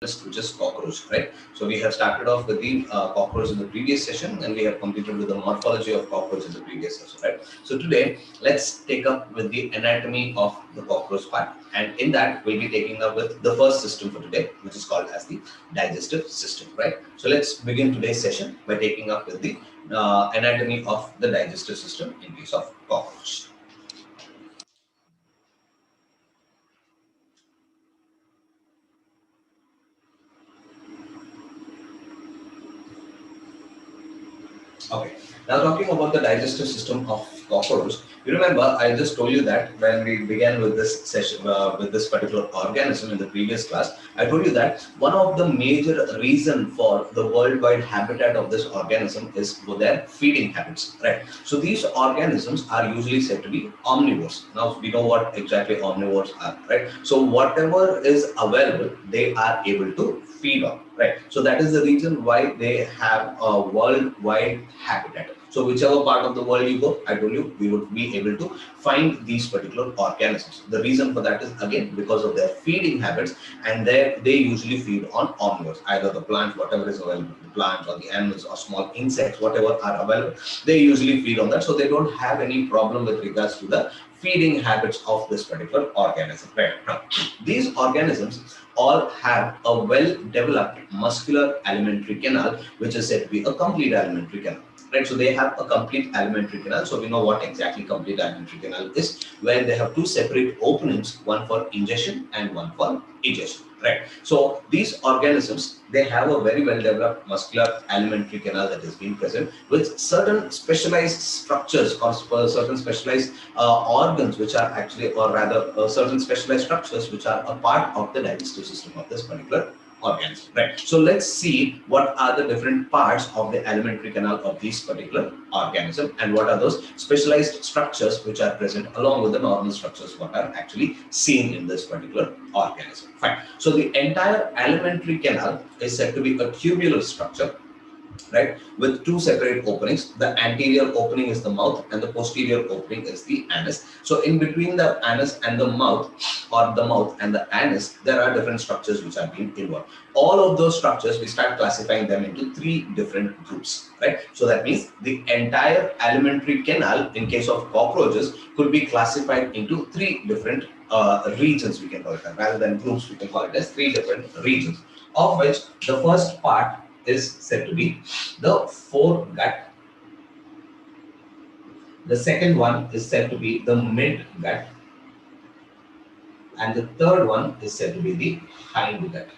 which is cockroach, right? So we have started off with the cockroach in the previous session, and we have completed with the morphology of cockroach in the previous session, right? So today, let's take up with the anatomy of the cockroach part, and in that, we'll be taking up with the first system for today, which is called as the digestive system, right? So let's begin today's session by taking up with the anatomy of the digestive system in case of cockroach. Okay. Now talking about the digestive system of cockroach, you remember I just told you that when we began with this session, with this particular organism in the previous class, I told you that one of the major reason for the worldwide habitat of this organism is for their feeding habits, right? So these organisms are usually said to be omnivores. Now we know what exactly omnivores are, right? So whatever is available, they are able to feed on, right? So that is the reason why they have a worldwide habitat. So whichever part of the world you go, I told you, we would be able to find these particular organisms. The reason for that is again because of their feeding habits, and they usually feed on omnivores, either the plants, whatever is available, the plants or the animals or small insects, whatever are available, they usually feed on that. So they don't have any problem with regards to the feeding habits of this particular organism, right? Now, these organisms all have a well-developed muscular alimentary canal, which is said to be a complete alimentary canal. Right, so they have a complete alimentary canal. So we know what exactly complete alimentary canal is, where they have two separate openings, one for ingestion and one for egestion. Right. So these organisms, they have a very well developed muscular alimentary canal that is being present with certain specialized structures or certain specialized organs which are actually, or rather certain specialized structures which are a part of the digestive system of this particular organism, right? So let's see what are the different parts of the alimentary canal of this particular organism, and what are those specialized structures which are present along with the normal structures what are actually seen in this particular organism. Fine. So the entire alimentary canal is said to be a tubular structure, right, with two separate openings. The anterior opening is the mouth and the posterior opening is the anus. So in between the anus and the mouth, or the mouth and the anus, there are different structures which are being involved. All of those structures, we start classifying them into three different groups, right? So that means the entire alimentary canal in case of cockroaches could be classified into three different regions, we can call it, rather than groups, we can call it as three different regions, of which the first part is said to be the foregut. The second one is said to be the midgut, and the third one is said to be the hindgut.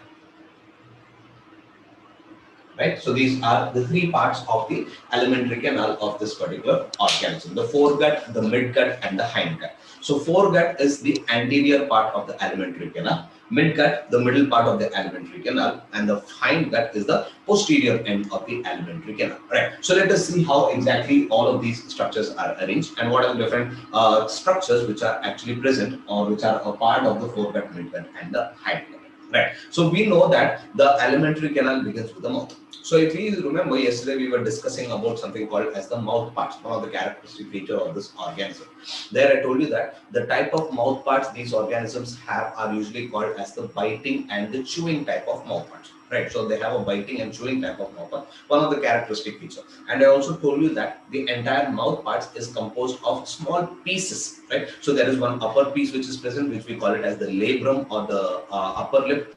Right? So these are the three parts of the alimentary canal of this particular organism: the foregut, the midgut, and the hindgut. So foregut is the anterior part of the alimentary canal, midgut the middle part of the alimentary canal, and the hindgut is the posterior end of the alimentary canal. Right. So let us see how exactly all of these structures are arranged, and what are the different structures which are actually present or which are a part of the foregut, midgut, and the hindgut. Right. So we know that the alimentary canal begins with the mouth. So if you remember, yesterday we were discussing about something called as the mouth parts, one of the characteristic feature of this organism. There I told you that the type of mouth parts these organisms have are usually called as the biting and the chewing type of mouth parts. Right, so they have a biting and chewing type of mouth part, one of the characteristic feature. And I also told you that the entire mouth parts is composed of small pieces, right? So there is one upper piece which is present, which we call it as the labrum or the upper lip.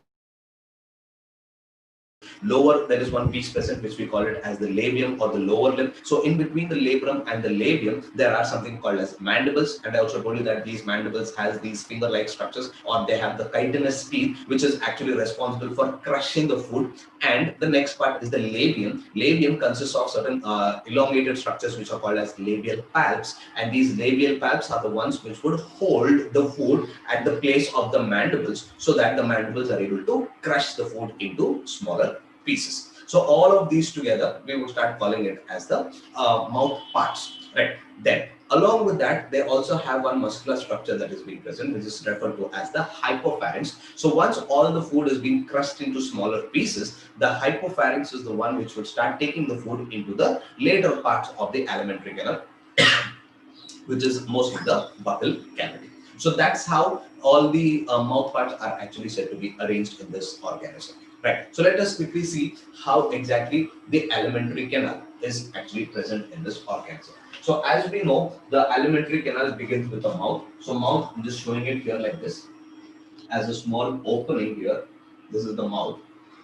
Lower, there is one piece present which we call it as the labium or the lower lip. So in between the labrum and the labium, there are something called as mandibles. And I also told you that these mandibles has these finger-like structures, or they have the chitinous teeth, which is actually responsible for crushing the food. And the next part is the labium. Labium consists of certain elongated structures which are called as labial palps. And these labial palps are the ones which would hold the food at the place of the mandibles, so that the mandibles are able to crush the food into smaller pieces. So all of these together, we would start calling it as the mouth parts, right? Then along with that, they also have one muscular structure that is being present, which is referred to as the hypopharynx. So once all the food is being crushed into smaller pieces, the hypopharynx is the one which would start taking the food into the later parts of the alimentary canal, which is mostly the buccal cavity. So that's how all the mouth parts are actually said to be arranged in this organism. Right. So let us quickly see how exactly the alimentary canal is actually present in this organism. So as we know, the alimentary canal begins with the mouth. So mouth, I'm just showing it here like this, as a small opening here. This is the mouth.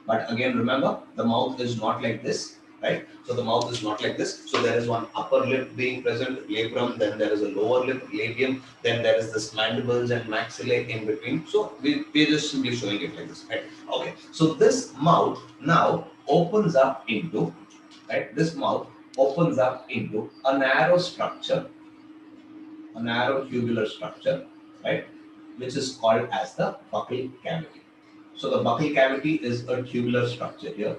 But again, remember, the mouth is not like this, right? So the mouth is not like this. So there is one upper lip being present, labrum, then there is a lower lip, labium, then there is this mandibles and maxillae in between. So we're just simply showing it like this, right? Okay. So this mouth now opens up into, right? This mouth opens up into a narrow structure, a narrow tubular structure, right? Which is called as the buccal cavity. So the buccal cavity is a tubular structure here.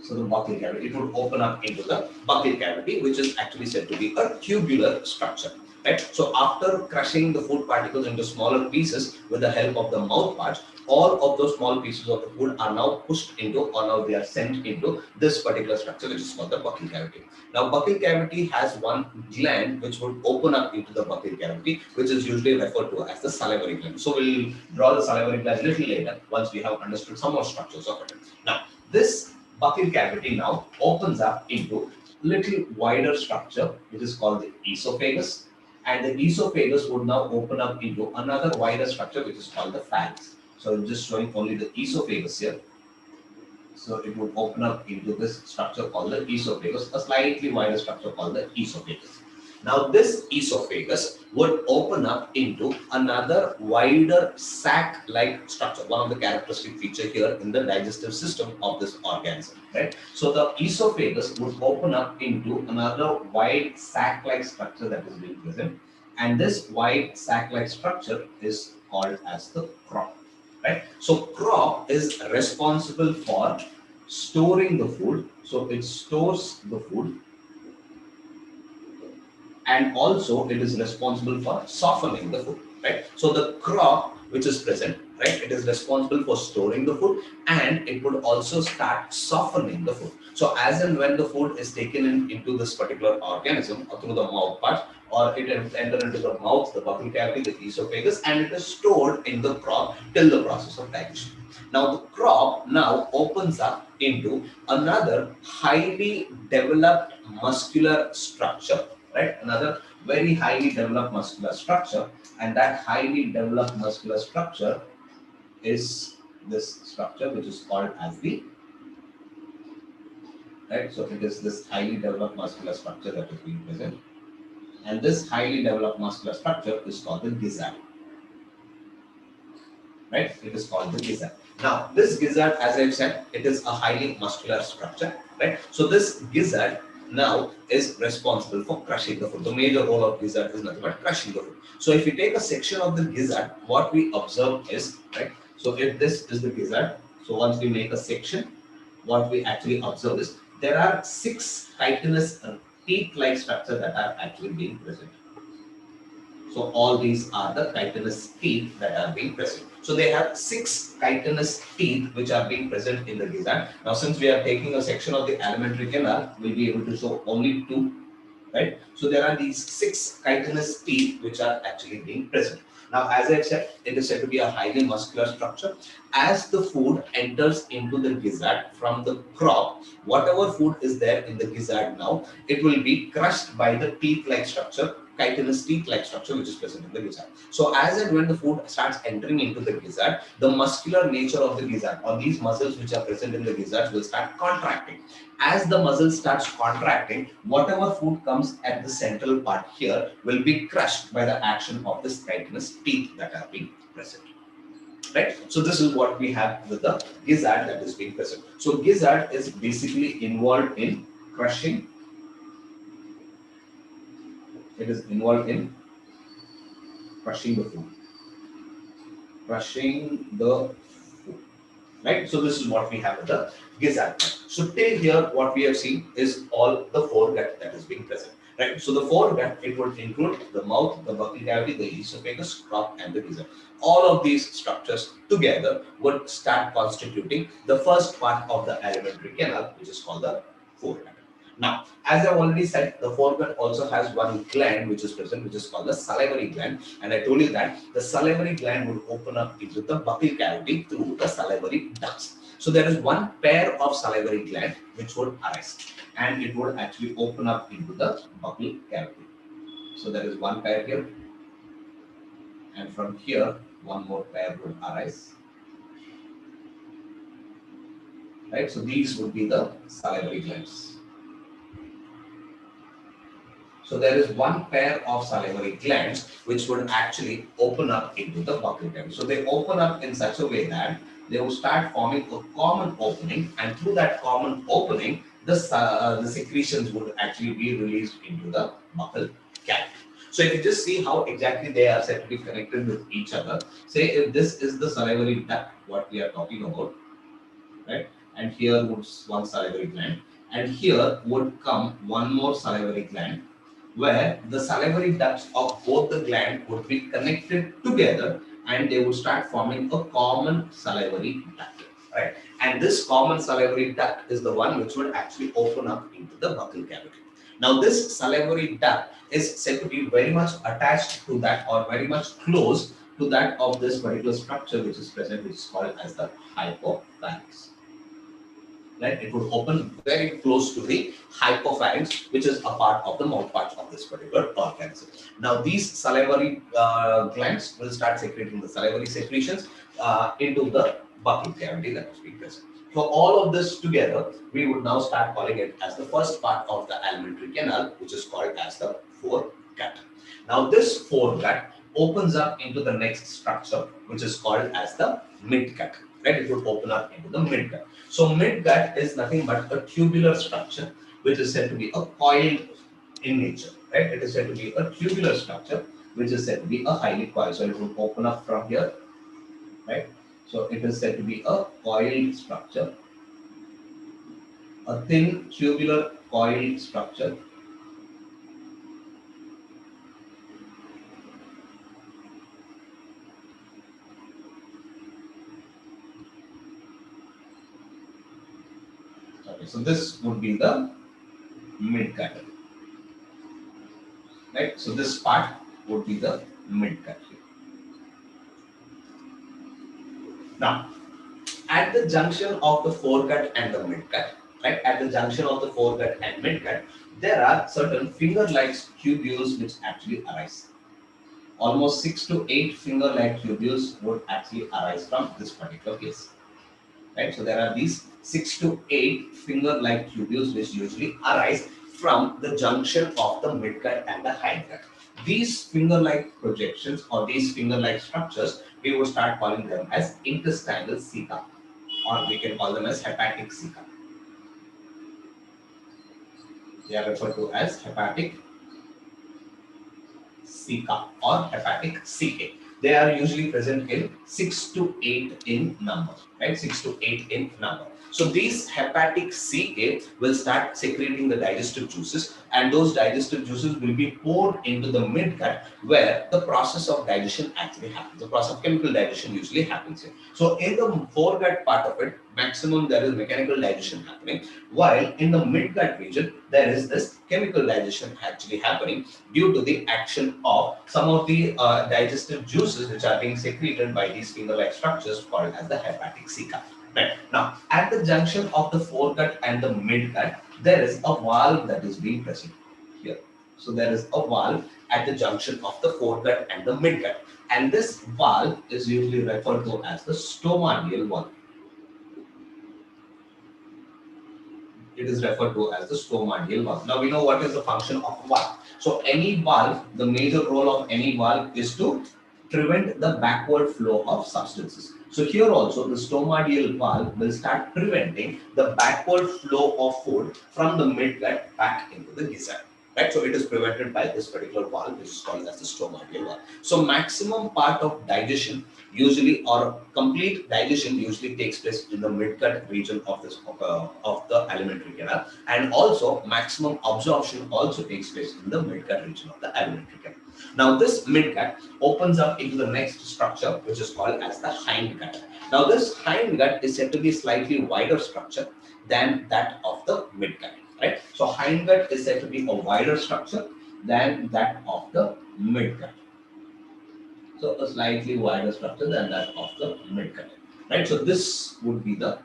So the buccal cavity, it would open up into the buccal cavity, which is actually said to be a tubular structure. Right? So after crushing the food particles into smaller pieces with the help of the mouth parts, all of those small pieces of the food are now pushed into, or now they are sent into this particular structure, which is called the buccal cavity. Now, buccal cavity has one gland which would open up into the buccal cavity, which is usually referred to as the salivary gland. So we'll draw the salivary gland a little later once we have understood some more structures of it. Now, this buccal cavity now opens up into little wider structure, which is called the esophagus, and the esophagus would now open up into another wider structure, which is called the pharynx. So I'm just showing only the esophagus here. So it would open up into this structure called the esophagus, a slightly wider structure called the esophagus. Now this esophagus would open up into another wider sac-like structure, one of the characteristic feature here in the digestive system of this organism, right? So the esophagus would open up into another wide sac-like structure that is being present, and this wide sac-like structure is called as the crop. Right? So crop is responsible for storing the food. So it stores the food, and also it is responsible for softening the food. Right? So the crop which is present, right, it is responsible for storing the food, and it would also start softening the food. So as and when the food is taken into this particular organism or through the mouth part, or it enter into the mouth, the buccal cavity, the esophagus, and it is stored in the crop till the process of digestion. Now the crop now opens up into another highly developed muscular structure, right? Another very highly developed muscular structure, and that highly developed muscular structure is this structure, which is called as the, right? So it is this highly developed muscular structure that is being present. And this highly developed muscular structure is called the gizzard. Right? It is called the gizzard. Now, this gizzard, as I've said, it is a highly muscular structure. Right? So this gizzard now is responsible for crushing the food. The major role of gizzard is nothing but crushing the food. So if you take a section of the gizzard, what we observe is, right? So if this is the gizzard, so once we make a section, what we actually observe is there are 6 chitinous teeth-like structures that are actually being present. So all these are the chitinous teeth that are being present. So they have 6 chitinous teeth which are being present in the gizzard. Now since we are taking a section of the alimentary canal, we'll be able to show only 2, right? So there are these 6 chitinous teeth which are actually being present. Now as I said, it is said to be a highly muscular structure. As the food enters into the gizzard from the crop, whatever food is there in the gizzard now, it will be crushed by the teeth-like structure, chitinous teeth-like structure which is present in the gizzard. So as and when the food starts entering into the gizzard, the muscular nature of the gizzard, or these muscles which are present in the gizzard, will start contracting. As the muscle starts contracting, whatever food comes at the central part here will be crushed by the action of the chitinous teeth that are being present. Right? So this is what we have with the gizzard that is being present. So gizzard is basically involved in crushing. It is involved in crushing the food. Crushing the food. Right? So this is what we have with the gizzard. So till here, what we have seen is all the foregut that is being present. Right? So the foregut, it would include the mouth, the buccal cavity, the esophagus, crop, and the gizzard. All of these structures together would start constituting the first part of the alimentary canal, which is called the foregut. Now, as I've already said, the foregut also has one gland which is present, which is called the salivary gland. And I told you that the salivary gland would open up into the buccal cavity through the salivary ducts. So there is one pair of salivary gland which would arise, and it would actually open up into the buccal cavity. So there is one pair here, and from here one more pair would arise. Right? So these would be the salivary glands. So there is one pair of salivary glands which would actually open up into the buccal cavity. So they open up in such a way that they will start forming a common opening, and through that common opening, the secretions would actually be released into the buccal cavity. So if you just see how exactly they are said to be connected with each other, say if this is the salivary duct, what we are talking about, right? And here would one salivary gland, and here would come one more salivary gland, where the salivary ducts of both the gland would be connected together, and they would start forming a common salivary duct, right? And this common salivary duct is the one which would actually open up into the buccal cavity. Now, this salivary duct is said to be very much attached to that, or very much close to that of this particular structure which is present, which is called as the hypopharynx. Right? It would open very close to the hypopharynx, which is a part of the mouth part of this particular organism. Now, these salivary glands will start secreting the salivary secretions into the buccal cavity that was being present. For all of this together, we would now start calling it as the first part of the alimentary canal, which is called as the foregut. Now, this foregut opens up into the next structure, which is called as the midgut. Right? It would open up into the midgut. So midgut is nothing but a tubular structure, which is said to be a coiled in nature. Right? It is said to be a tubular structure, which is said to be a highly coiled. So it will open up from here. Right? So it is said to be a coiled structure, a thin tubular coiled structure. Okay, so this would be the midgut. Right? So this part would be the midgut. Now, at the junction of the foregut and the midgut, right? At the junction of the foregut and midgut, there are certain finger-like tubules which actually arise. Almost 6 to 8 finger-like tubules would actually arise from this particular case. Right? So there are these 6 to 8 finger-like tubules which usually arise from the junction of the midgut and the hindgut. These finger-like projections or these finger-like structures, we will start calling them as intestinal ceca, or we can call them as hepatic ceca. They are referred to as hepatic ceca or hepatic CA. They are usually present in 6 to 8 in number, right? 6 to 8 in number. So these hepatic CA will start secreting the digestive juices, and those digestive juices will be poured into the midgut, where the process of digestion actually happens. The process of chemical digestion usually happens here. So in the foregut part of it, maximum there is mechanical digestion happening, while in the midgut region there is this chemical digestion actually happening due to the action of some of the digestive juices which are being secreted by these finger-like structures called as the hepatic ceca. Right. Now, at the junction of the foregut and the midgut, there is a valve that is being present here. So there is a valve at the junction of the foregut and the midgut, and this valve is usually referred to as the stomachial valve. It is referred to as the stomachial valve. Now we know what is the function of a valve. So any valve, the major role of any valve is to prevent the backward flow of substances. So here also the stomachial valve will start preventing the backward flow of food from the midgut back into the gizzard. Right? So it is prevented by this particular valve, which is called as the stomachial valve. So maximum part of digestion usually, or complete digestion usually takes place in the midgut region of this of the alimentary canal, and also maximum absorption also takes place in the midgut region of the alimentary canal. Now this midgut opens up into the next structure, which is called as the hindgut. Now this hindgut is said to be slightly wider structure than that of the midgut. right? So hindgut is said to be a wider structure than that of the midgut. So a slightly wider structure than that of the midgut, right? So this would be the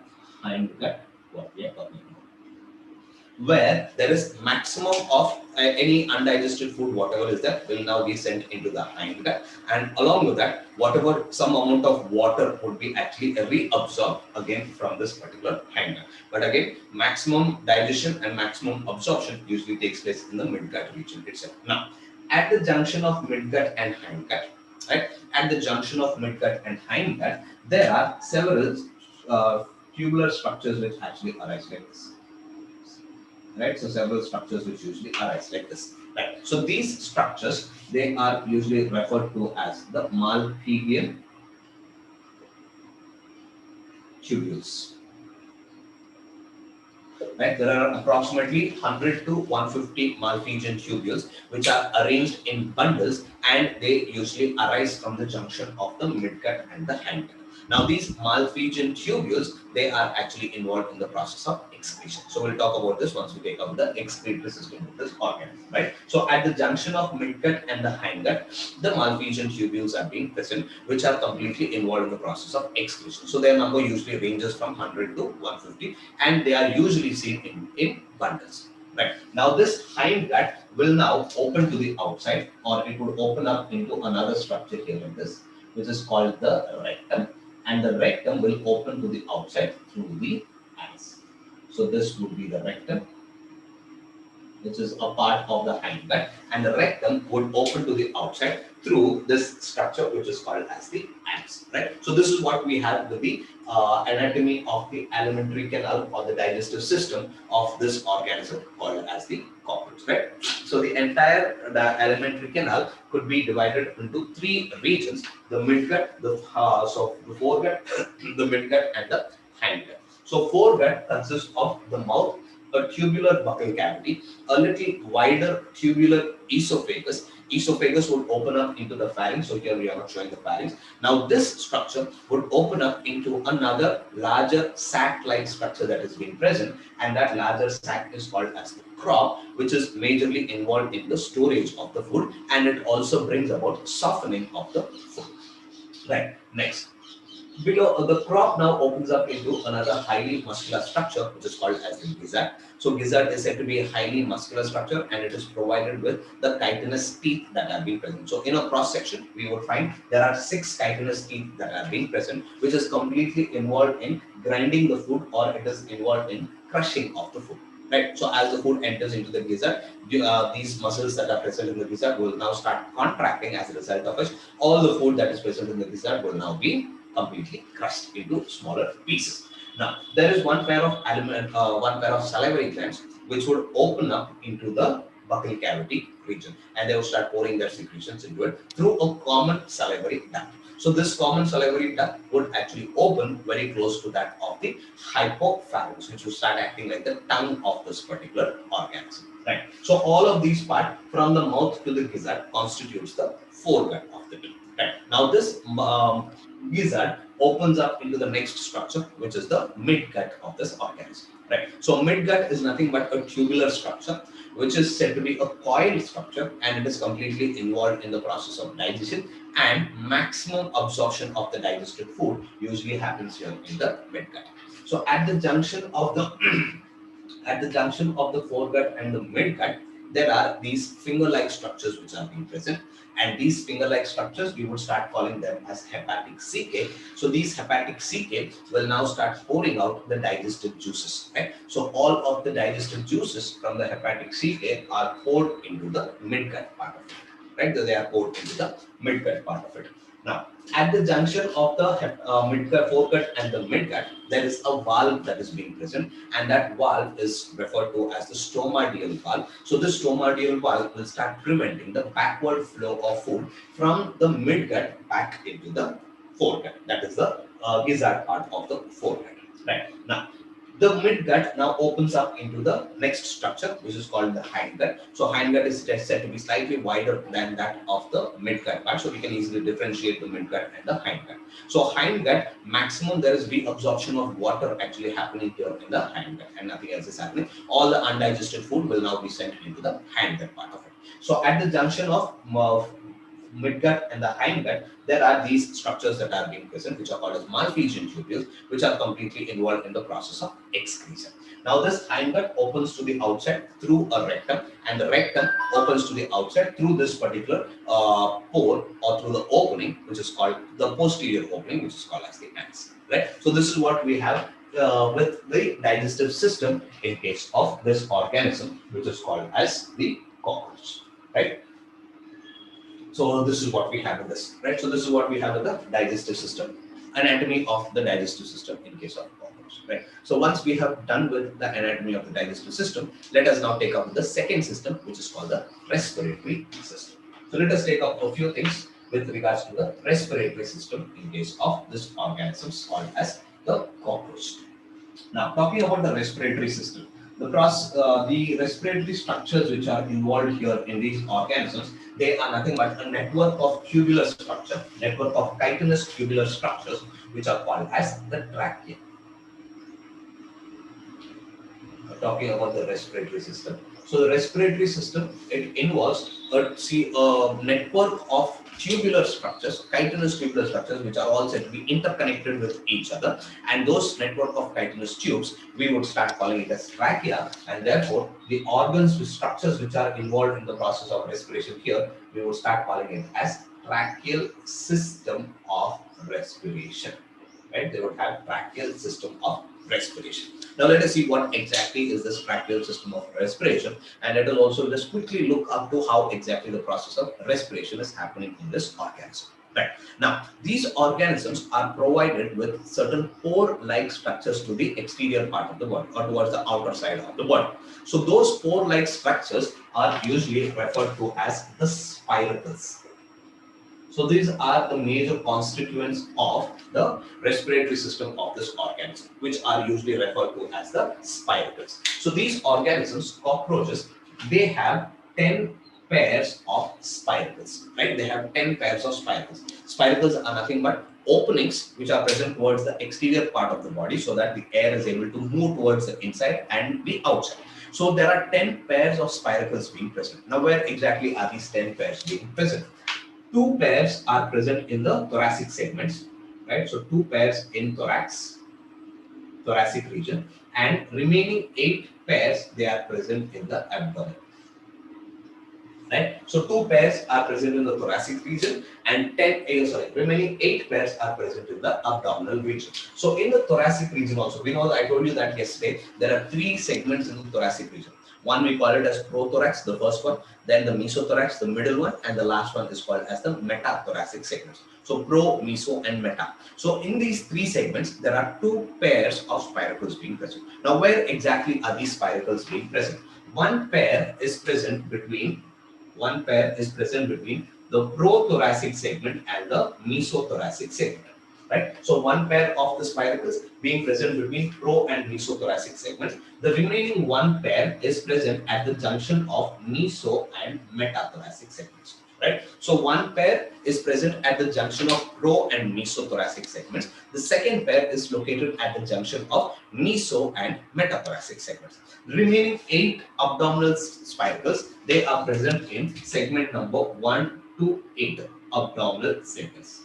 hindgut, what we are talking about, where there is maximum of any undigested food, whatever is there, will now be sent into the hindgut, and along with that, whatever some amount of water would be actually reabsorbed again from this particular hindgut. But again, maximum digestion and maximum absorption usually takes place in the midgut region itself. Now, at the junction of midgut and hindgut, right? At the junction of midgut and hindgut, there are several tubular structures which actually arise like this, right? So several structures which usually arise like this, right? So these structures, they are usually referred to as the malpighian tubules, right? There are approximately 100 to 150 malpighian tubules which are arranged in bundles, and they usually arise from the junction of the midgut and the hindgut. Now, these malpighian tubules, they are actually involved in the process of excretion. So we'll talk about this once we take up the excretory system of this organism, right? So at the junction of midgut and the hindgut, the malpighian tubules are being present, which are completely involved in the process of excretion. So their number usually ranges from 100 to 150, and they are usually seen in bundles. Right. Now this hindgut will now open to the outside, or it would open up into another structure here in this, which is called the rectum, and the rectum will open to the outside through the anus. So this would be the rectum, which is a part of the hindgut, and the rectum would open to the outside through this structure which is called as the anus, right? So this is what we have with the anatomy of the alimentary canal or the digestive system of this organism called as the cockroach, right? So the entire alimentary canal could be divided into three regions: the midgut, the foregut, the midgut, and the hindgut. So foregut consists of the mouth, a tubular buccal cavity, a little wider tubular esophagus. Esophagus would open up into the pharynx. So here we are not showing the pharynx. Now this structure would open up into another larger sac-like structure that is being present, and that larger sac is called as the crop, which is majorly involved in the storage of the food, and it also brings about softening of the food. Right. Next. Below the crop now opens up into another highly muscular structure, which is called as the gizzard. So gizzard is said to be a highly muscular structure, and it is provided with the chitinous teeth that are being present. So in a cross section, we would find there are 6 chitinous teeth that are being present, which is completely involved in grinding the food, or it is involved in crushing of the food. Right. So as the food enters into the gizzard, these muscles that are present in the gizzard will now start contracting. As a result of which, all the food that is present in the gizzard will now be completely crushed into smaller pieces. Now, there is one pair of salivary glands which would open up into the buccal cavity region, and they will start pouring their secretions into it through a common salivary duct. So this common salivary duct would actually open very close to that of the hypopharynx, which will start acting like the tongue of this particular organism. Right. So all of these parts from the mouth to the gizzard constitutes the foregut of the tongue. Right. Now this gizzard opens up into the next structure, which is the midgut of this organism. Right. So midgut is nothing but a tubular structure, which is said to be a coiled structure, and it is completely involved in the process of digestion, and maximum absorption of the digested food usually happens here in the midgut. So at the junction of the foregut and the midgut, there are these finger-like structures which are being present, and these finger-like structures we would start calling them as hepatic caecae. So these hepatic caecae will now start pouring out the digestive juices, right? So all of the digestive juices from the hepatic caecae are poured into the midgut part of it, right? So they are poured into the midgut part of it. Now, at the junction of the midgut, foregut, and the midgut, there is a valve that is being present, and that valve is referred to as the stomachial valve. So the stomachial valve will start preventing the backward flow of food from the midgut back into the foregut. That is the gizzard part of the foregut. Right. Now, The midgut now opens up into the next structure, which is called the hindgut. So hindgut is said to be slightly wider than that of the midgut part. So we can easily differentiate the midgut and the hindgut. So hindgut, maximum there is reabsorption of water actually happening here in the hindgut, and nothing else is happening. All the undigested food will now be sent into the hindgut part of it. So at the junction of midgut and the hindgut, there are these structures that are being present, which are called as Malpighian tubules, which are completely involved in the process of excretion. Now, this hindgut opens to the outside through a rectum, and the rectum opens to the outside through this particular pore or through the opening, which is called the posterior opening, which is called as the anus. Right. So, this is what we have with the digestive system in case of this organism, which is called as the cockroach. Right. So this is what we have in this, right? So this is what we have in the digestive system, anatomy of the digestive system in case of cockroach, right? So once we have done with the anatomy of the digestive system, let us now take up the second system, which is called the respiratory system. So let us take up a few things with regards to the respiratory system in case of this organism called as the cockroach. Now, talking about the respiratory system, the respiratory structures which are involved here in these organisms, they are nothing but a network of tubular structure, network of chitinous tubular structures, which are called as the trachea. Talking about the respiratory system. So the respiratory system, it involves a network of tubular structures, chitinous tubular structures, which are all said to be interconnected with each other. And those network of chitinous tubes, we would start calling it as trachea. And therefore, the organs, the structures which are involved in the process of respiration here, we would start calling it as tracheal system of respiration. Right? They would have tracheal system of respiration. Now let us see what exactly is this tracheal system of respiration, and let us also just quickly look up to how exactly the process of respiration is happening in this organism. Right. Now, these organisms are provided with certain pore-like structures to the exterior part of the body or towards the outer side of the body. So those pore-like structures are usually referred to as the spiracles. So these are the major constituents of the respiratory system of this organism, which are usually referred to as the spiracles. So these organisms, cockroaches, they have 10 pairs of spiracles, right? They have 10 pairs of spiracles. Spiracles are nothing but openings which are present towards the exterior part of the body so that the air is able to move towards the inside and the outside. So there are 10 pairs of spiracles being present. Now, where exactly are these 10 pairs being present? Two pairs are present in the thoracic segments, right? So two pairs in thoracic region, and remaining 8 pairs, they are present in the abdomen. Right? So two pairs are present in the thoracic region, and remaining 8 pairs are present in the abdominal region. So in the thoracic region also, we know that I told you that yesterday, there are 3 segments in the thoracic region. One we call it as prothorax, the first one, then the mesothorax, the middle one, and the last one is called as the metathoracic segments. So pro, meso, and meta. So in these 3 segments, there are 2 pairs of spiracles being present. Now, where exactly are these spiracles being present? One pair is present between the prothoracic segment and the mesothoracic segment. Right? So one pair of the spiracles being present between pro and mesothoracic segments. The remaining one pair is present at the junction of meso and metathoracic segments. Right? So one pair is present at the junction of pro and mesothoracic segments. The second pair is located at the junction of meso and metathoracic segments. Remaining 8 abdominal spiracles, they are present in segment number 1 to 8 abdominal segments.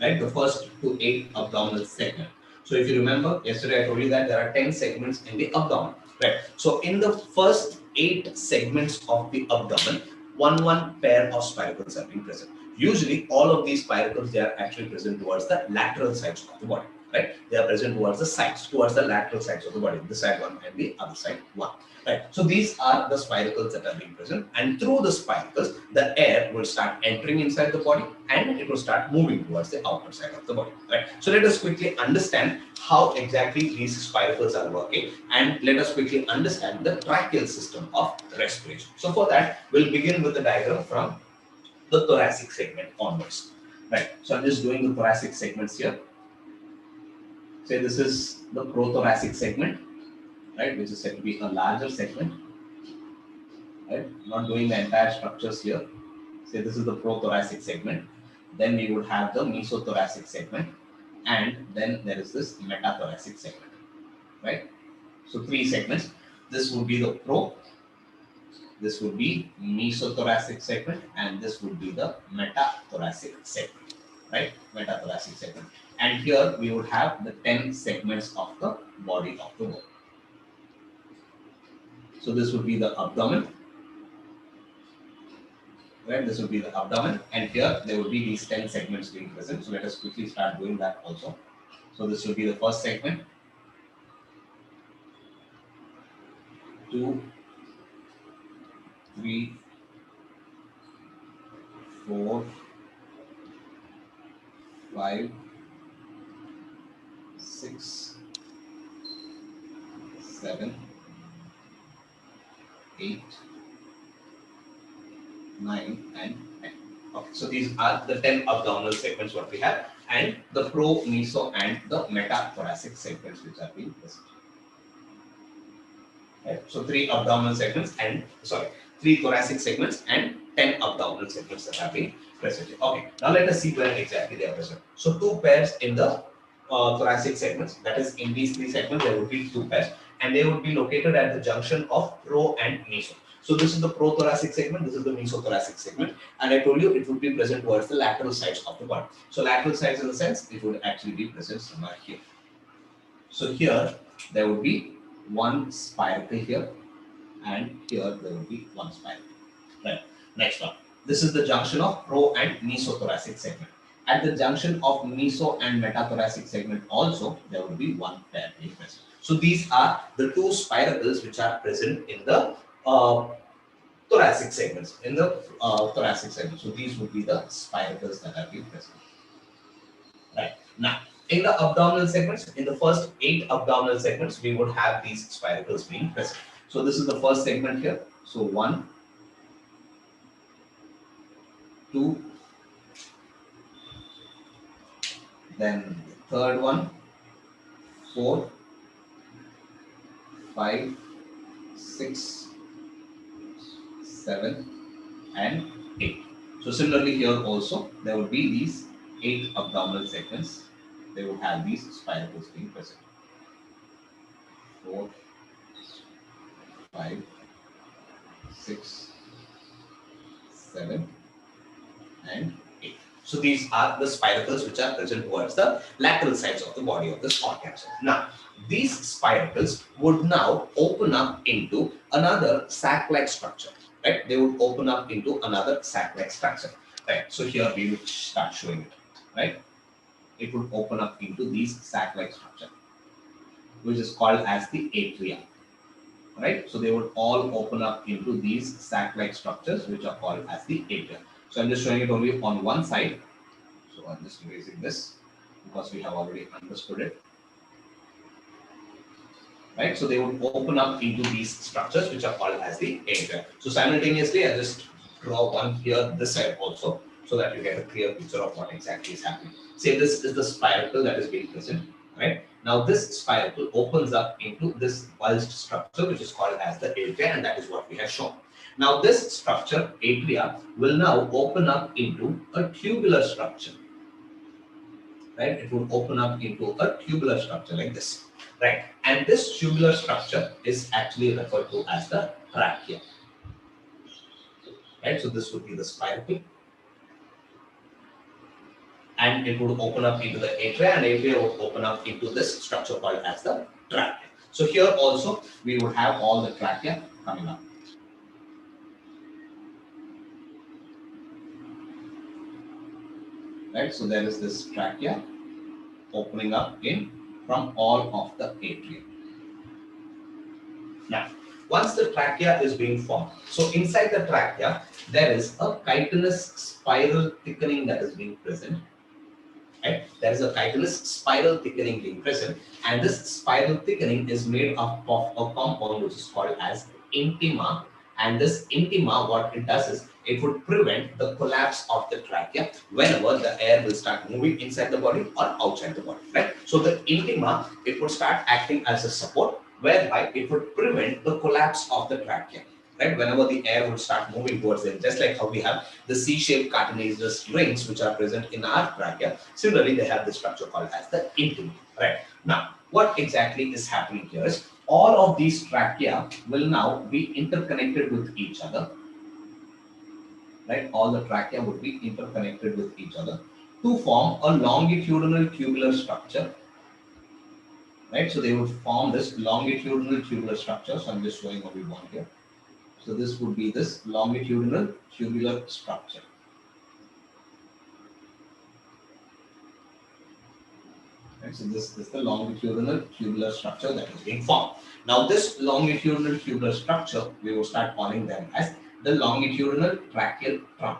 Right, the first to 8 abdominal segment. So if you remember, yesterday I told you that there are 10 segments in the abdomen. Right. So in the first 8 segments of the abdomen, one pair of spiracles are being present. Usually, all of these spiracles, they are actually present towards the lateral sides of the body. Right, they are present towards the sides, towards the lateral sides of the body, this side one and the other side one. Right. So these are the spiracles that are being present, and through the spiracles, the air will start entering inside the body and it will start moving towards the outer side of the body. Right. So let us quickly understand how exactly these spiracles are working, and let us quickly understand the tracheal system of respiration. So for that, we'll begin with the diagram from the thoracic segment onwards. Right. So I'm just doing the thoracic segments here. Say this is the prothoracic segment, right, which is said to be a larger segment, right? Not doing the entire structures here. Say this is the prothoracic segment. Then we would have the mesothoracic segment, and then there is this metathoracic segment, right? So three segments. This would be the this would be mesothoracic segment, and this would be the metathoracic segment, right? Metathoracic segment. And here we would have the 10 segments of the body of the worm. So this would be the abdomen, right? This would be the abdomen, and here there would be these 10 segments being present. So let us quickly start doing that also. So this would be the first segment, 2, 3, 4, 5, 6, 7, 8, 9, and 10. Okay, so these are the 10 abdominal segments what we have, and the pro, meso, and the metathoracic segments which are being present. Right? So three abdominal segments and three thoracic segments and 10 abdominal segments that have been present. Okay, now let us see where exactly they are present. So two pairs in the thoracic segments, that is in these three segments there would be two pairs, and they would be located at the junction of pro and meso. So this is the prothoracic segment, this is the mesothoracic segment, and I told you it would be present towards the lateral sides of the body. So lateral sides in the sense it would actually be present somewhere here. So here there would be one spiracle here, and here there will be one spiracle. Right. Next one. This is the junction of pro and mesothoracic segment. At the junction of meso and metathoracic segment also there will be one pair being present. So these are the two spiracles which are present in the thoracic segments. So these would be the spiracles that are being present. Right. Now, in the abdominal segments, in the first 8 abdominal segments, we would have these spiracles being present. So this is the first segment here. So 1, 2, then the third one, 4, 5, 6, 7, and 8. So similarly here also there would be these 8 abdominal segments. They would have these spiracles being present. 4, 5, 6, 7, and 8. So these are the spiracles which are present towards the lateral sides of the body of this organism. Now, these spiracles would now open up into another sac-like structure. Right? They would open up into another sac-like structure. Right? So here we would start showing it. Right? It would open up into these sac-like structure, which is called as the atria. Right? So they would all open up into these sac-like structures, which are called as the atria. So I'm just showing it only on one side. So I'm just erasing this because we have already understood it. Right? So they would open up into these structures which are called as the atria. So simultaneously, I just draw one here, this side also, so that you get a clear picture of what exactly is happening. Say this is the spiracle that is being present. Right? Now this spiracle opens up into this bulged structure which is called as the atria, and that is what we have shown. Now this structure, atria, will now open up into a tubular structure. Right? It will open up into a tubular structure like this. Right? And this tubular structure is actually referred to as the trachea. Right? So this would be the spiracle. And it would open up into the atria, and atria would open up into this structure called as the trachea. So here also we would have all the trachea coming up. Right? So there is this trachea opening up in from all of the atria. Now, once the trachea is being formed, so inside the trachea there is a chitinous spiral thickening that is being present. Right? There is a chitinous spiral thickening being present, and this spiral thickening is made up of a compound which is called as intima. And this intima, what it does is it would prevent the collapse of the trachea whenever the air will start moving inside the body or outside the body. Right? So the intima, it would start acting as a support, whereby it would prevent the collapse of the trachea. Right? Whenever the air would start moving towards it, just like how we have the C-shaped cartilaginous rings which are present in our trachea, similarly they have this structure called as the intima. Right? Now, what exactly is happening here is all of these trachea will now be interconnected with each other. Right? All the trachea would be interconnected with each other to form a longitudinal tubular structure. Right? So they would form this longitudinal tubular structure. So I'm just showing only one here. So this would be this longitudinal tubular structure. Right? So this is the longitudinal tubular structure that is being formed. Now this longitudinal tubular structure, we will start calling them as the longitudinal tracheal trunk.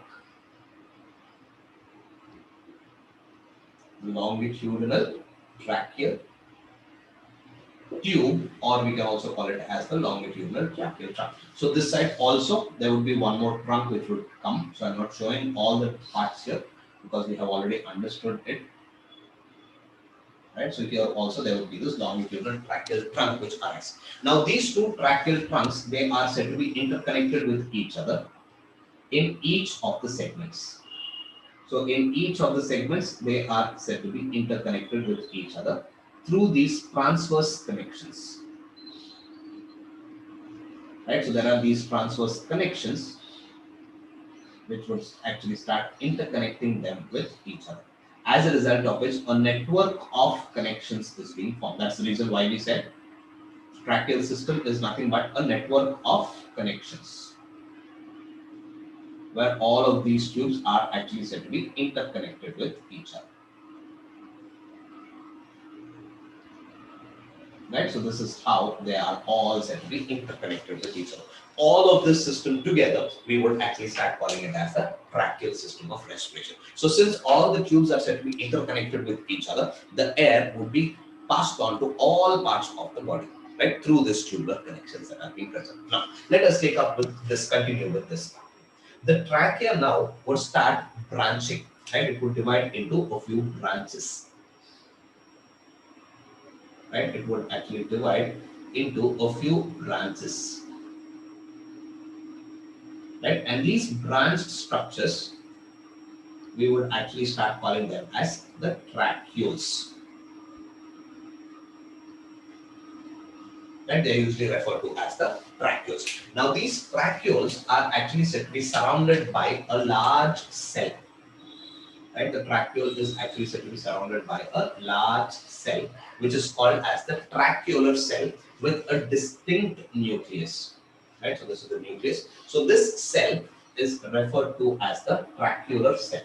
Longitudinal tracheal tube, or we can also call it as the longitudinal tracheal trunk. So this side also there would be one more trunk which would come. So I'm not showing all the parts here because we have already understood it. Right? So here also there would be this longitudinal tracheal trunk which arises. Now these two tracheal trunks, they are said to be interconnected with each other in each of the segments. So in each of the segments, they are said to be interconnected with each other through these transverse connections. Right? So there are these transverse connections which would actually start interconnecting them with each other. As a result of which, a network of connections is being formed. That's the reason why we said tracheal system is nothing but a network of connections, where all of these tubes are actually said to be interconnected with each other. Right? So this is how they are all said to be interconnected with each other. All of this system together, we would actually start calling it as the tracheal system of respiration. So since all the tubes are said to be interconnected with each other, the air would be passed on to all parts of the body, right, through these tubular connections that are being present. Now, let us take up with this, continue with this. The trachea now would start branching, right? It would divide into a few branches. Right? It would actually divide into a few branches. Right? And these branched structures, we would actually start calling them as the tracheoles. Right? They are usually referred to as the tracheoles. Now these tracheoles are actually said to be surrounded by a large cell. Right? The tracheole is actually said to be surrounded by a large cell, which is called as the tracheolar cell with a distinct nucleus. Right? So this is the nucleus. So this cell is referred to as the tracheolar cell.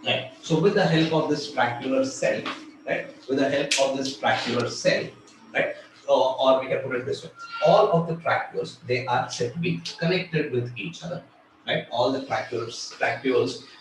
Right. So with the help of this tracheolar cell, right? With the help of this tracheolar cell, right? Or we can put it this way: all of the tracheoles, they are said to be connected with each other. Right? All the tracheoles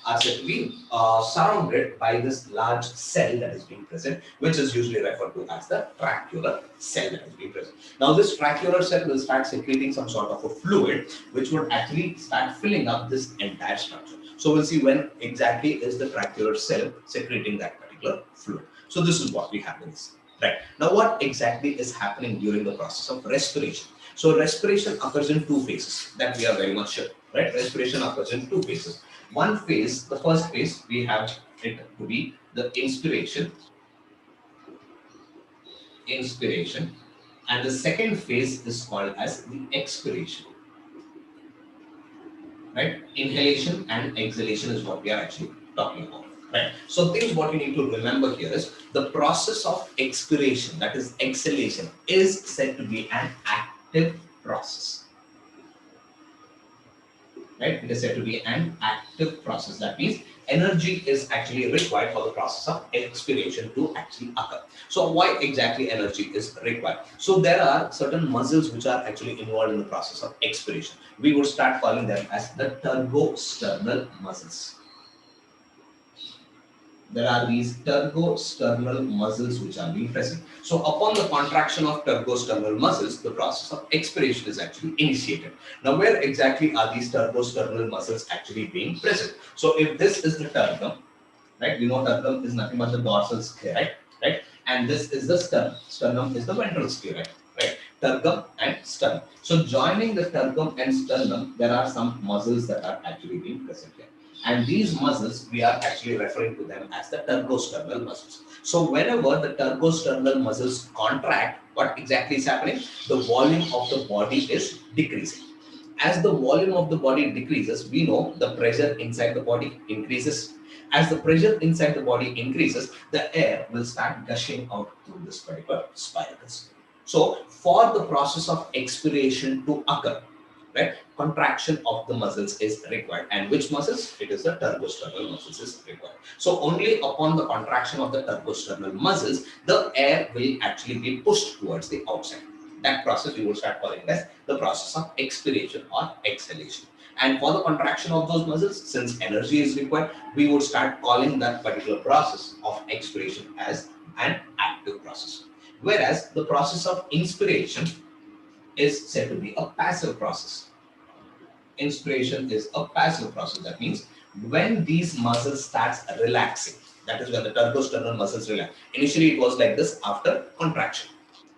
are said to be surrounded by this large cell that is being present, which is usually referred to as the tracheolar cell that is being present. Now, this tracheolar cell will start secreting some sort of a fluid, which would actually start filling up this entire structure. So we'll see when exactly is the tracheolar cell secreting that particular fluid. So this is what we have in this. Right. Now, what exactly is happening during the process of respiration? So respiration occurs in two phases that we are very much sure. Right? Respiration occurs in two phases. One phase, the first phase, we have it to be the inspiration, and the second phase is called as the expiration. Right? Inhalation and exhalation is what we are actually talking about. Right? So things what you need to remember here is the process of expiration, that is exhalation, is said to be an active process. Right? It is said to be an active process. That means energy is actually required for the process of expiration to actually occur. So why exactly energy is required? So there are certain muscles which are actually involved in the process of expiration. We would start calling them as the turbosternal muscles. There are these turbosternal muscles which are being present. So upon the contraction of turbosternal muscles, the process of expiration is actually initiated. Now, where exactly are these turbosternal muscles actually being present? So if this is the turbum, right? We know tergum is nothing but the dorsal scale, right? Right? And this is the sternum. Sternum is the ventral scale, right? Tergum and sternum. So joining the tergum and sternum, there are some muscles that are actually being present here. And these muscles, we are actually referring to them as the tergosternal muscles. So whenever the tergosternal muscles contract, what exactly is happening? The volume of the body is decreasing. As the volume of the body decreases, we know the pressure inside the body increases. As the pressure inside the body increases, the air will start gushing out through this particular spiracles. So, for the process of expiration to occur, right, contraction of the muscles is required. And which muscles? It is the tergosternal muscles is required. So, only upon the contraction of the tergosternal muscles, the air will actually be pushed towards the outside. That process we will start calling as the process of expiration or exhalation. And for the contraction of those muscles, since energy is required, we would start calling that particular process of expiration as an active process. Whereas the process of inspiration is said to be a passive process. Inspiration is a passive process. That means when these muscles starts relaxing, that is when the tergosternal muscles relax. Initially, it was like this after contraction.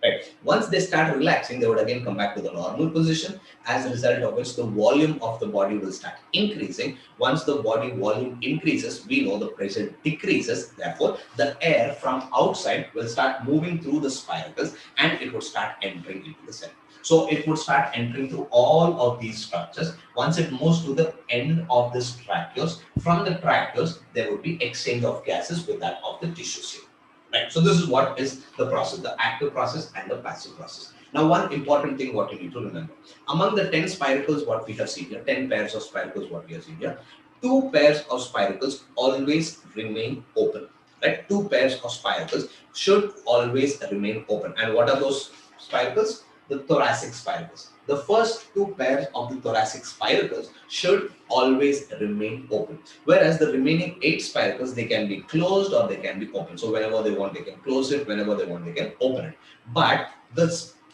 Right. Once they start relaxing, they would again come back to the normal position, as a result of which the volume of the body will start increasing. Once the body volume increases, we know the pressure decreases. Therefore, the air from outside will start moving through the spiracles and it would start entering into the cell. So it would start entering through all of these structures. Once it moves to the end of this tracheus, from the tracheus, there would be exchange of gases with that of the tissues here. Right. So this is what is the process, the active process and the passive process. Now, one important thing what you need to remember. Among the 10 spiracles what we have seen here, 10 pairs of spiracles what we have seen here, 2 pairs of spiracles always remain open. Right? 2 pairs of spiracles should always remain open. And what are those spiracles? The thoracic spiracles. The first 2 pairs of the thoracic spiracles should always remain open. Whereas the remaining 8 spiracles, they can be closed or they can be open. So whenever they want, they can close it. Whenever they want, they can open it. But the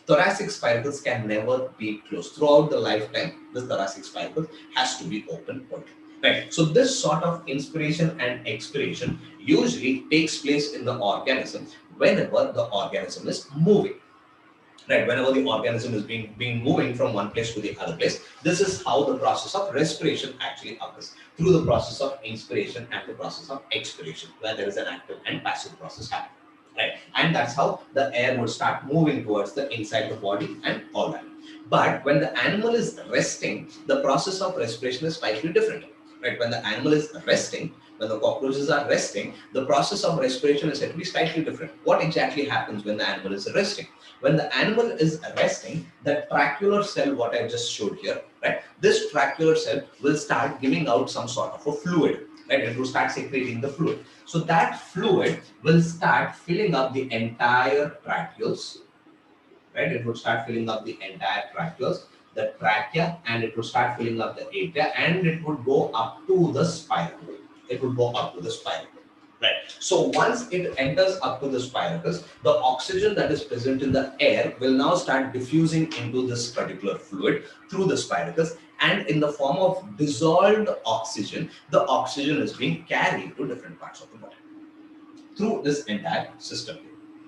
thoracic spiracles can never be closed. Throughout the lifetime, the thoracic spiracle has to be open only. Right. So this sort of inspiration and expiration usually takes place in the organism whenever the organism is moving. Right, whenever the organism is being moving from one place to the other place, this is how the process of respiration actually occurs, through the process of inspiration and the process of expiration, where there is an active and passive process happening. Right, and that's how the air would start moving towards the inside the body and all that. But when the animal is resting, the process of respiration is slightly different. Right, when the animal is resting, when the cockroaches are resting, the process of respiration is said to be slightly different. What exactly happens when the animal is resting? When the animal is resting, the tracheal cell, what I just showed here, right? This tracheal cell will start giving out some sort of a fluid, right? It will start secreting the fluid. So that fluid will start filling up the entire tracheals, right? It would start filling up the entire tracheals, the trachea, and it would start filling up the atria, and it would go up to the spine. It would go up to the spine. Right. So once it enters up to the spiracles, the oxygen that is present in the air will now start diffusing into this particular fluid through the spiracles, and in the form of dissolved oxygen, the oxygen is being carried to different parts of the body through this entire system.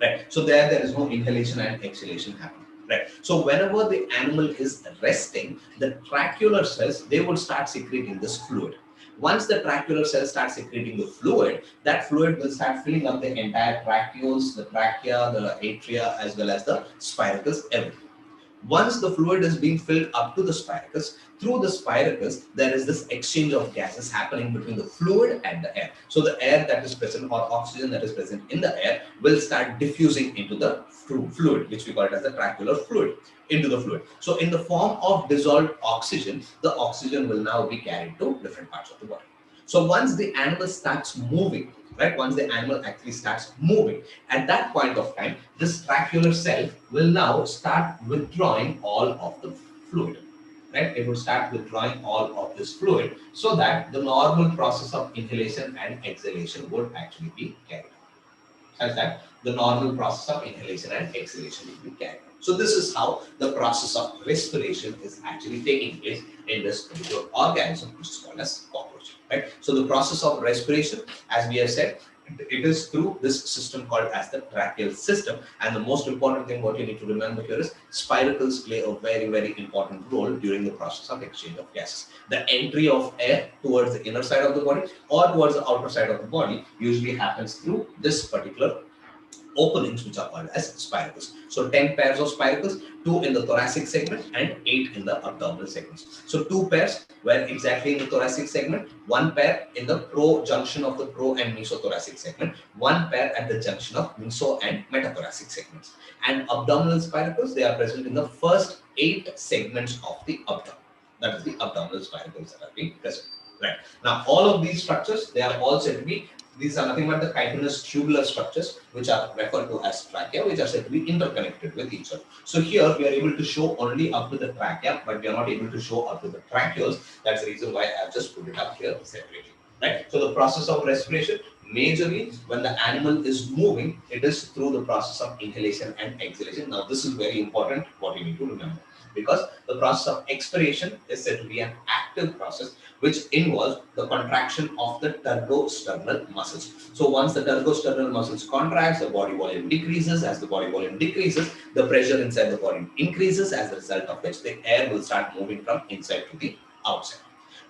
Right. So there is no inhalation and exhalation happening. Right. So whenever the animal is resting, the tracheal cells, they will start secreting this fluid. Once the tracheal cells start secreting the fluid, that fluid will start filling up the entire tracheals, the trachea, the atria, as well as the spiracles, everything. Once the fluid is being filled up to the spiracles, through the spiracles, there is this exchange of gases happening between the fluid and the air. So the air that is present or oxygen that is present in the air will start diffusing into the fluid, which we call it as the tracheal fluid, into the fluid. So in the form of dissolved oxygen, the oxygen will now be carried to different parts of the body. So once the animal starts moving, right, once the animal actually starts moving, at that point of time, this tracheal cell will now start withdrawing all of the fluid. Right, it will start withdrawing all of this fluid so that the normal process of inhalation and exhalation would actually be carried out. such that the normal process of inhalation and exhalation will be carried out. So this is how the process of respiration is actually taking place in this particular organism, which is called as cockroach. Right? So the process of respiration, as we have said, it is through this system called as the tracheal system. And the most important thing what you need to remember here is spiracles play a very, very important role during the process of exchange of gases. The entry of air towards the inner side of the body or towards the outer side of the body usually happens through this particular openings, which are called as spiracles. So 10 pairs of spiracles, 2 in the thoracic segment and 8 in the abdominal segments. So 2 pairs were exactly in the thoracic segment, 1 pair in the pro junction of the pro and mesothoracic segment, 1 pair at the junction of meso and metathoracic segments. And abdominal spiracles, they are present in the first 8 segments of the abdomen. That is the abdominal spiracles that are being present. Right. Now, all of these structures, they are all said to be, these are nothing but the chitinous tubular structures, which are referred to as trachea, which are said to be interconnected with each other. So here we are able to show only up to the trachea, but we are not able to show up to the tracheals. That's the reason why I have just put it up here separately. Right? So the process of respiration, majorly when the animal is moving, it is through the process of inhalation and exhalation. Now this is very important, what you need to remember, because the process of expiration is said to be an active process which involves the contraction of the turbosternal muscles. So once the turbosternal muscles contracts, the body volume decreases. As the body volume decreases, the pressure inside the body increases, as a result of which the air will start moving from inside to the outside.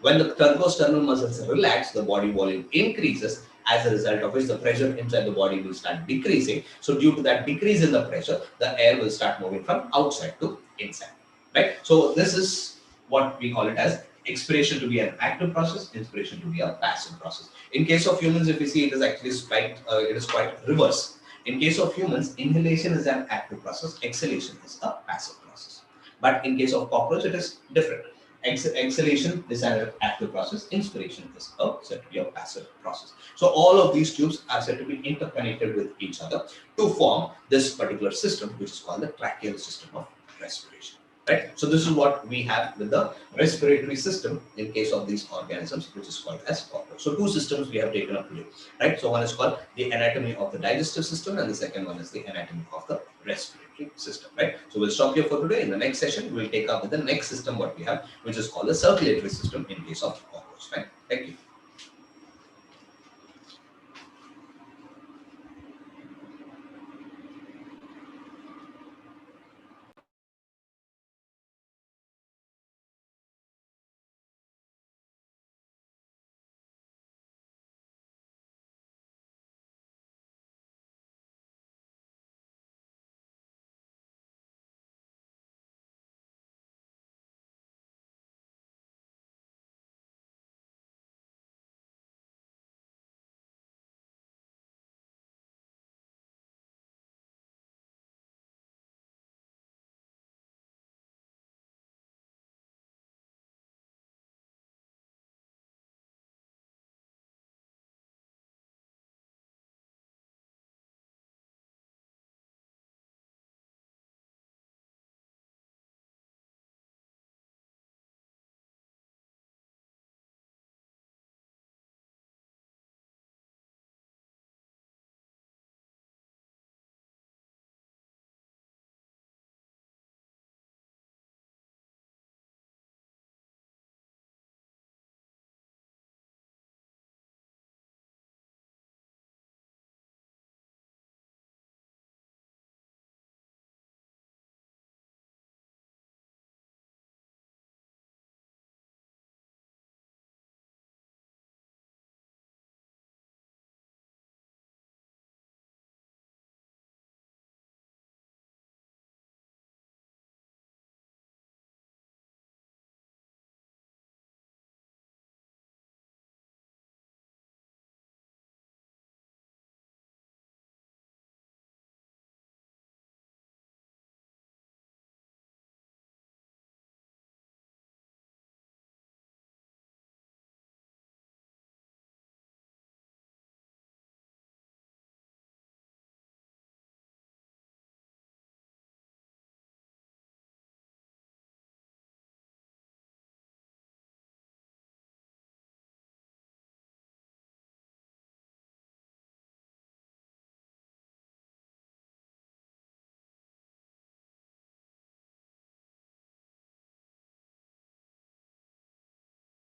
When the turbosternal muscles relax, the body volume increases, as a result of which the pressure inside the body will start decreasing. So due to that decrease in the pressure, the air will start moving from outside to inside. Right? So this is what we call it as expiration to be an active process, inspiration to be a passive process. In case of humans, if we see, it is actually quite reverse. In case of humans, inhalation is an active process, exhalation is a passive process. But in case of cockroach, it is different. Exhalation is an active process, inspiration is said to be a passive process. So all of these tubes are said to be interconnected with each other to form this particular system, which is called the tracheal system of respiration. Right? So this is what we have with the respiratory system in case of these organisms, which is called as cockroach. So 2 systems we have taken up today. Right? So one is called the anatomy of the digestive system, and the second one is the anatomy of the respiratory system. Right? So we'll stop here for today. In the next session, we'll take up with the next system what we have, which is called the circulatory system in case of cockroach. Right? Thank you.